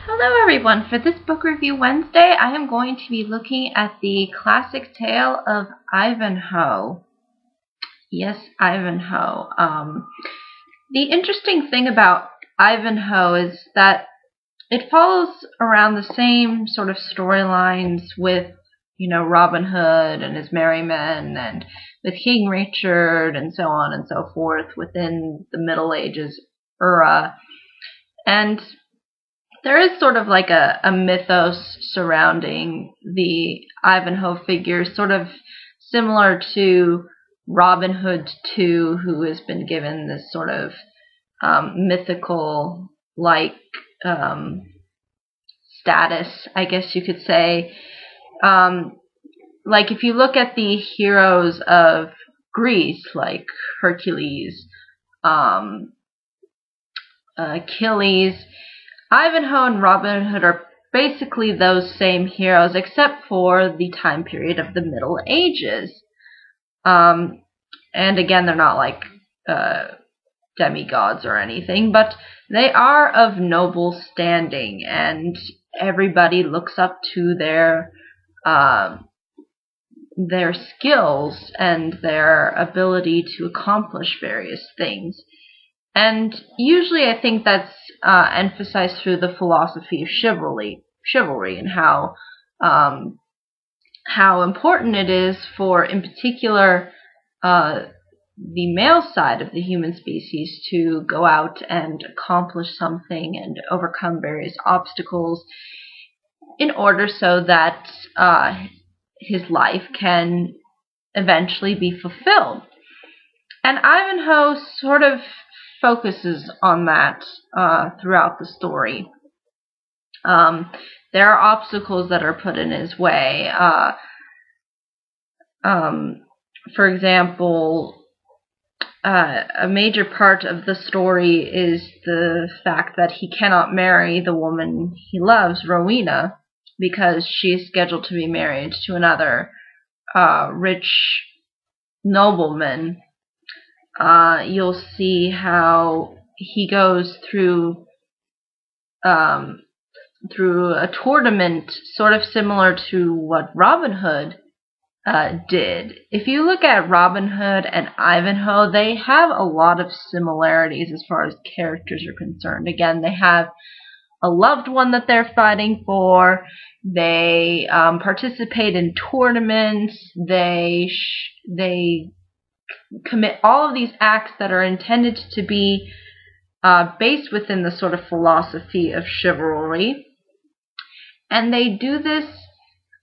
Hello everyone, for this book review Wednesday I am going to be looking at the classic tale of Ivanhoe. Yes, Ivanhoe. The interesting thing about Ivanhoe is that it follows around the same sort of storylines with, Robin Hood and his merry men, and with King Richard and so on and so forth within the Middle Ages era. And there is sort of like a mythos surrounding the Ivanhoe figure, sort of similar to Robin Hood too, who has been given this sort of mythical-like status, I guess you could say. Like if you look at the heroes of Greece, like Hercules, Achilles, Ivanhoe and Robin Hood are basically those same heroes, except for the time period of the Middle Ages. And again, they're not like demigods or anything, but they are of noble standing, and everybody looks up to their skills and their ability to accomplish various things. And usually I think that's emphasized through the philosophy of chivalry and how important it is for, in particular, the male side of the human species to go out and accomplish something and overcome various obstacles in order so that his life can eventually be fulfilled. And Ivanhoe sort of focuses on that throughout the story. There are obstacles that are put in his way. For example, a major part of the story is the fact that he cannot marry the woman he loves, Rowena, because she is scheduled to be married to another rich nobleman. You'll see how he goes through a tournament sort of similar to what Robin Hood did. If you look at Robin Hood and Ivanhoe, they have a lot of similarities as far as characters are concerned. Again, they have a loved one that they're fighting for. They participate in tournaments. They commit all of these acts that are intended to be based within the sort of philosophy of chivalry. And they do this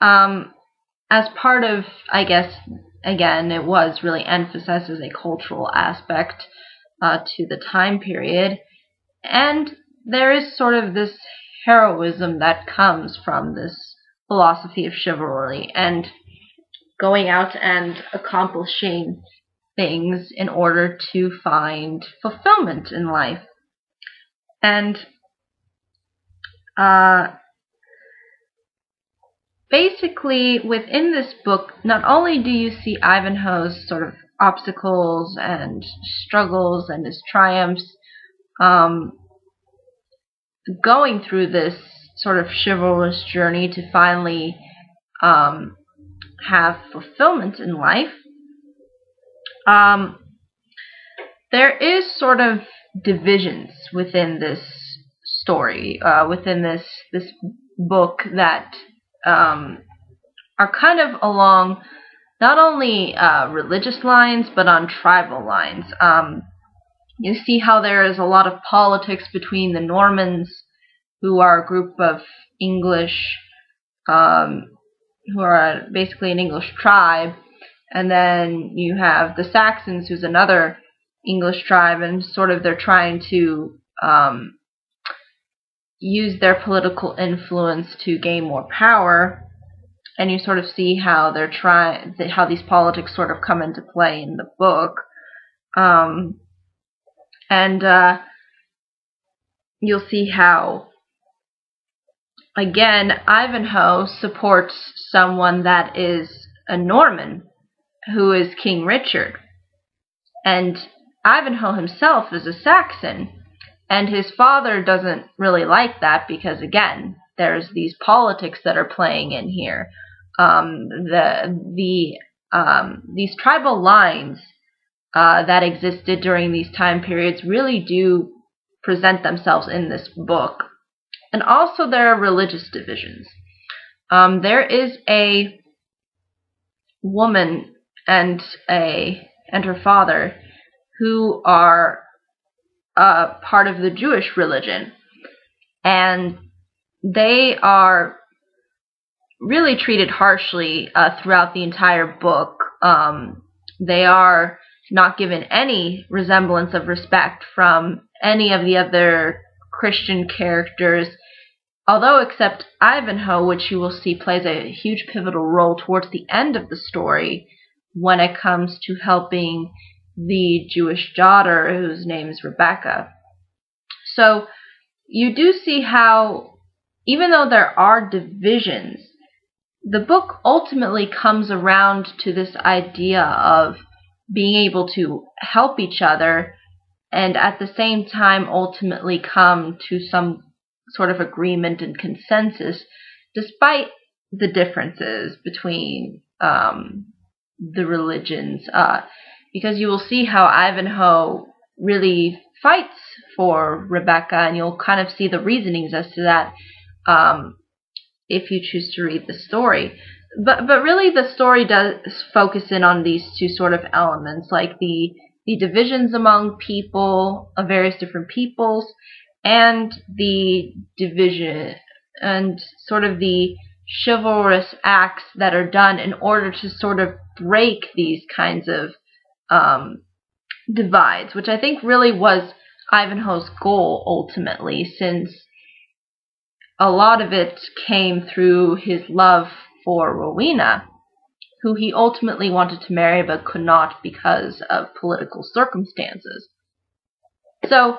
as part of, I guess, again, it was really emphasized as a cultural aspect to the time period. And there is sort of this heroism that comes from this philosophy of chivalry and going out and accomplishing things in order to find fulfillment in life. And basically within this book, not only do you see Ivanhoe's sort of obstacles and struggles and his triumphs going through this sort of chivalrous journey to finally have fulfillment in life, there is sort of divisions within this story, within this book that are kind of along not only religious lines but on tribal lines. You see how there is a lot of politics between the Normans, who are a group of English, who are basically an English tribe, and then you have the Saxons, who's another English tribe, and sort of they're trying to use their political influence to gain more power. And you sort of see how how these politics sort of come into play in the book. And you'll see how, again, Ivanhoe supports someone that is a Norman, who is King Richard. And Ivanhoe himself is a Saxon. And his father doesn't really like that because, again, there's these politics that are playing in here. These tribal lines that existed during these time periods really do present themselves in this book. And also there are religious divisions. There is a woman and her father who are part of the Jewish religion, and they are really treated harshly throughout the entire book. They are not given any resemblance of respect from any of the other Christian characters, although except Ivanhoe, which you will see plays a huge pivotal role towards the end of the story when it comes to helping the Jewish daughter whose name is Rebecca. So you do see how, even though there are divisions, the book ultimately comes around to this idea of being able to help each other and at the same time ultimately come to some sort of agreement and consensus despite the differences between the religions, because you will see how Ivanhoe really fights for Rebecca, and you'll kind of see the reasonings as to that if you choose to read the story. But really the story does focus in on these two sort of elements, like the divisions among people of various different peoples, and the division and sort of the chivalrous acts that are done in order to sort of break these kinds of divides, which I think really was Ivanhoe's goal ultimately, since a lot of it came through his love for Rowena, who he ultimately wanted to marry but could not because of political circumstances. So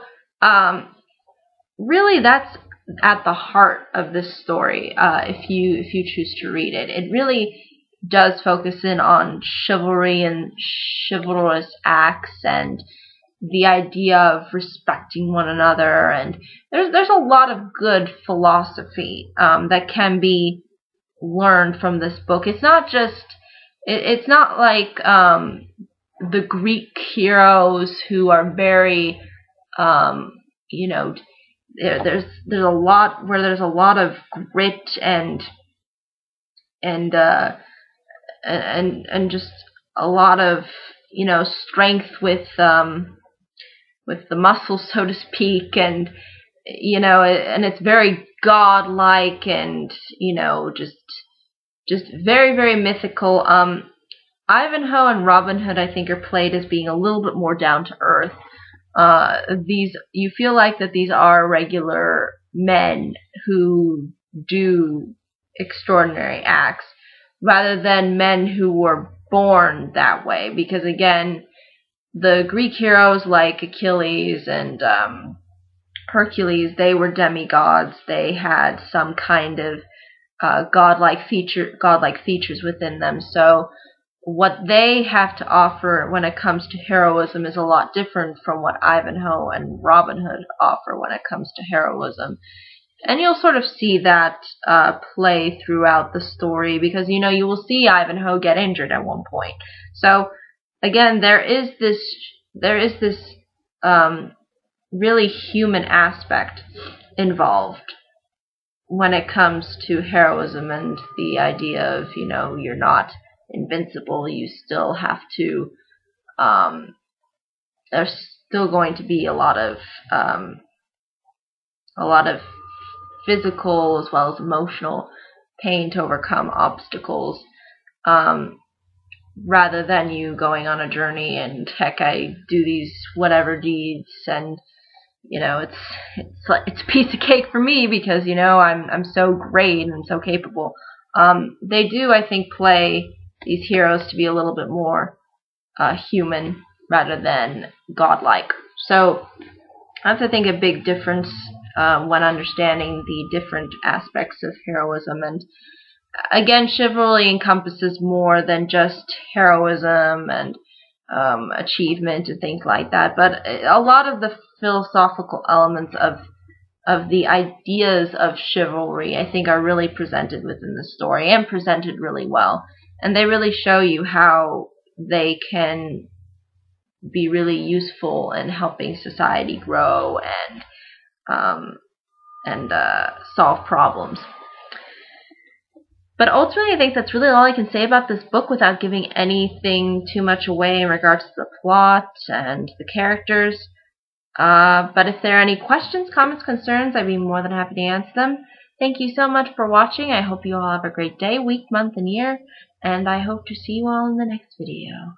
really that's at the heart of this story, if you choose to read it. It really does focus in on chivalry and chivalrous acts and the idea of respecting one another, and there's a lot of good philosophy that can be learned from this book. It's not just it's not like the Greek heroes who are very there's a lot where there's a lot of grit and just a lot of strength with the muscles, so to speak, and and it's very godlike and just very, very mythical. Ivanhoe and Robin Hood, I think, are played as being a little bit more down to earth. You feel like that these are regular men who do extraordinary acts, rather than men who were born that way. Because again, the Greek heroes like Achilles and Hercules, they were demigods. They had some kind of godlike features within them. So what they have to offer when it comes to heroism is a lot different from what Ivanhoe and Robin Hood offer when it comes to heroism. And you'll sort of see that play throughout the story, because you will see Ivanhoe get injured at one point. So again, there is this really human aspect involved when it comes to heroism and the idea of you're not invincible. You still have to. There's still going to be a lot of physical as well as emotional pain to overcome obstacles, rather than you going on a journey and heck, I do these whatever deeds and it's a piece of cake for me because I'm so great and so capable. They do, I think, play these heroes to be a little bit more human rather than godlike. So that's, I think, a big difference when understanding the different aspects of heroism. And again, chivalry encompasses more than just heroism and achievement and things like that. But a lot of the philosophical elements of the ideas of chivalry, I think, are really presented within the story, and presented really well. And they really show you how they can be really useful in helping society grow and solve problems. But ultimately, I think that's really all I can say about this book without giving anything too much away in regards to the plot and the characters. But if there are any questions, comments, concerns, I'd be more than happy to answer them. Thank you so much for watching. I hope you all have a great day, week, month, and year, and I hope to see you all in the next video.